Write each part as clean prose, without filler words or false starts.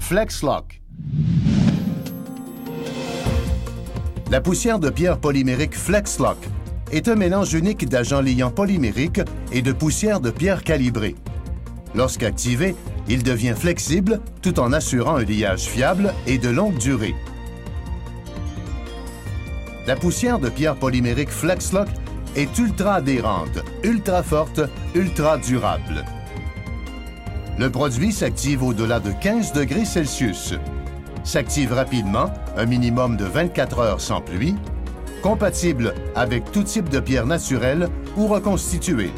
FlexLock. La poussière de pierre polymérique FlexLock est un mélange unique d'agents liants polymériques et de poussière de pierre calibrée. Lorsqu'activé, il devient flexible tout en assurant un liage fiable et de longue durée. La poussière de pierre polymérique FlexLock est ultra adhérente, ultra forte, ultra durable. Le produit s'active au-delà de 15 degrés Celsius. S'active rapidement, un minimum de 24 heures sans pluie, compatible avec tout type de pierre naturelle ou reconstituée.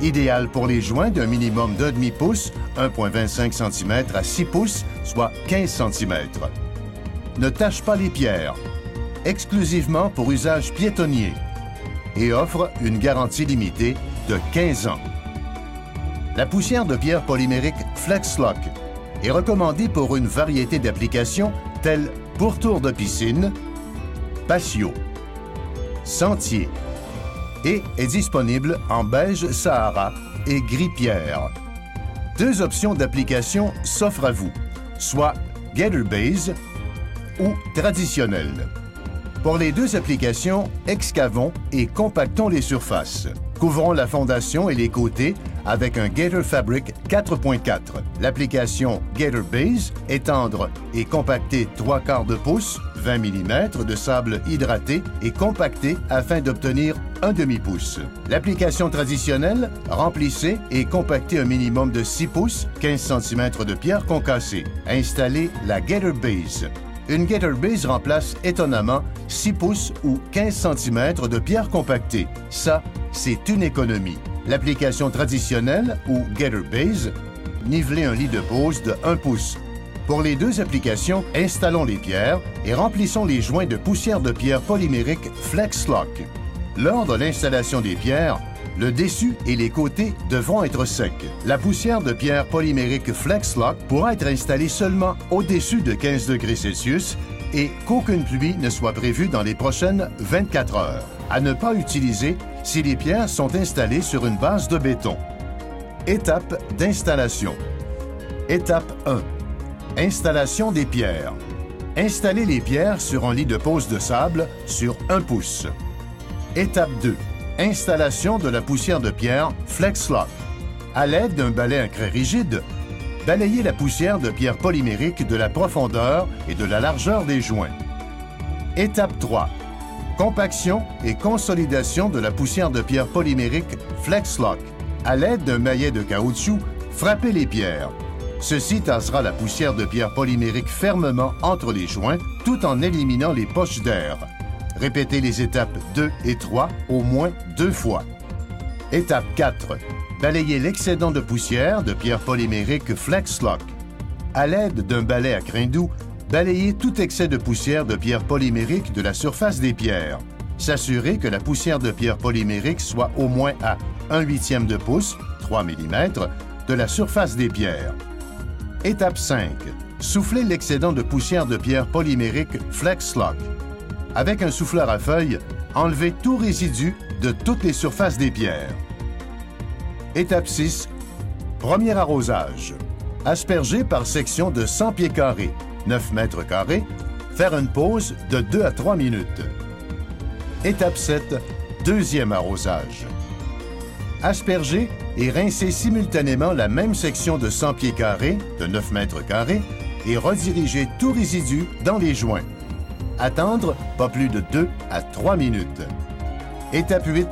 Idéal pour les joints d'un minimum de demi-pouce, 1,25 cm à 6 pouces, soit 15 cm. Ne tâche pas les pierres. Exclusivement pour usage piétonnier. Et offre une garantie limitée de 15 ans. La poussière de pierre polymérique FlexLock est recommandée pour une variété d'applications telles pourtour de piscine, patio, sentier et est disponible en beige Sahara et gris pierre. Deux options d'application s'offrent à vous, soit Gator Base ou traditionnelle. Pour les deux applications, excavons et compactons les surfaces. Couvrons la fondation et les côtés avec un Gator Fabric 4.4. L'application Gator Base, étendre et compacter 3/4 de pouce, 20 mm de sable hydraté et compacté afin d'obtenir un demi-pouce. L'application traditionnelle, remplissez et compactez un minimum de 6 pouces, 15 cm de pierre concassée. Installez la Gator Base. Une Gator Base remplace étonnamment 6 pouces ou 15 cm de pierre compactée. Ça, c'est une économie. L'application traditionnelle ou Gator Base, nivelez un lit de pose de 1 pouce. Pour les deux applications, installons les pierres et remplissons les joints de poussière de pierre polymérique FlexLock. Lors de l'installation des pierres, le dessus et les côtés devront être secs. La poussière de pierre polymérique FlexLock pourra être installée seulement au-dessus de 15 degrés Celsius et qu'aucune pluie ne soit prévue dans les prochaines 24 heures. À ne pas utiliser si les pierres sont installées sur une base de béton. Étape d'installation. Étape 1. Installation des pierres. Installez les pierres sur un lit de pose de sable sur 1 pouce. Étape 2. Installation de la poussière de pierre FlexLock. À l'aide d'un balai à craie rigide, balayez la poussière de pierre polymérique de la profondeur et de la largeur des joints. Étape 3. Compaction et consolidation de la poussière de pierre polymérique FlexLock. À l'aide d'un maillet de caoutchouc, frappez les pierres. Ceci tassera la poussière de pierre polymérique fermement entre les joints tout en éliminant les poches d'air. Répétez les étapes 2 et 3 au moins 2 fois. Étape 4. Balayez l'excédent de poussière de pierre polymérique FlexLock. À l'aide d'un balai à crin doux, balayez tout excès de poussière de pierre polymérique de la surface des pierres. S'assurer que la poussière de pierre polymérique soit au moins à 1/8 de pouce, 3 mm, de la surface des pierres. Étape 5. Soufflez l'excédent de poussière de pierre polymérique FlexLock. Avec un souffleur à feuilles, enlevez tout résidu de toutes les surfaces des pierres. Étape 6. Premier arrosage. Asperger par section de 100 pieds carrés, 9 mètres carrés, faire une pause de 2 à 3 minutes. Étape 7. Deuxième arrosage. Asperger et rincer simultanément la même section de 100 pieds carrés, de 9 mètres carrés, et rediriger tout résidu dans les joints. Attendre pas plus de 2 à 3 minutes. Étape 8.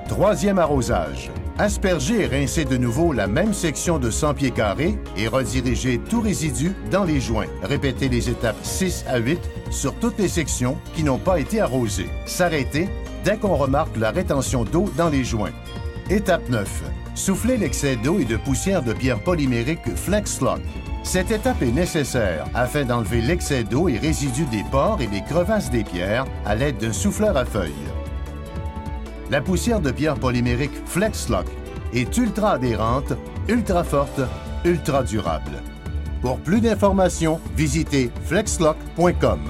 Troisième arrosage. Asperger et rincer de nouveau la même section de 100 pieds carrés et rediriger tout résidu dans les joints. Répétez les étapes 6 à 8 sur toutes les sections qui n'ont pas été arrosées. S'arrêter dès qu'on remarque la rétention d'eau dans les joints. Étape 9. Souffler l'excès d'eau et de poussière de pierre polymérique FlexLock. Cette étape est nécessaire afin d'enlever l'excès d'eau et résidus des pores et des crevasses des pierres à l'aide d'un souffleur à feuilles. La poussière de pierre polymérique FlexLock est ultra adhérente, ultra forte, ultra durable. Pour plus d'informations, visitez flexlock.com.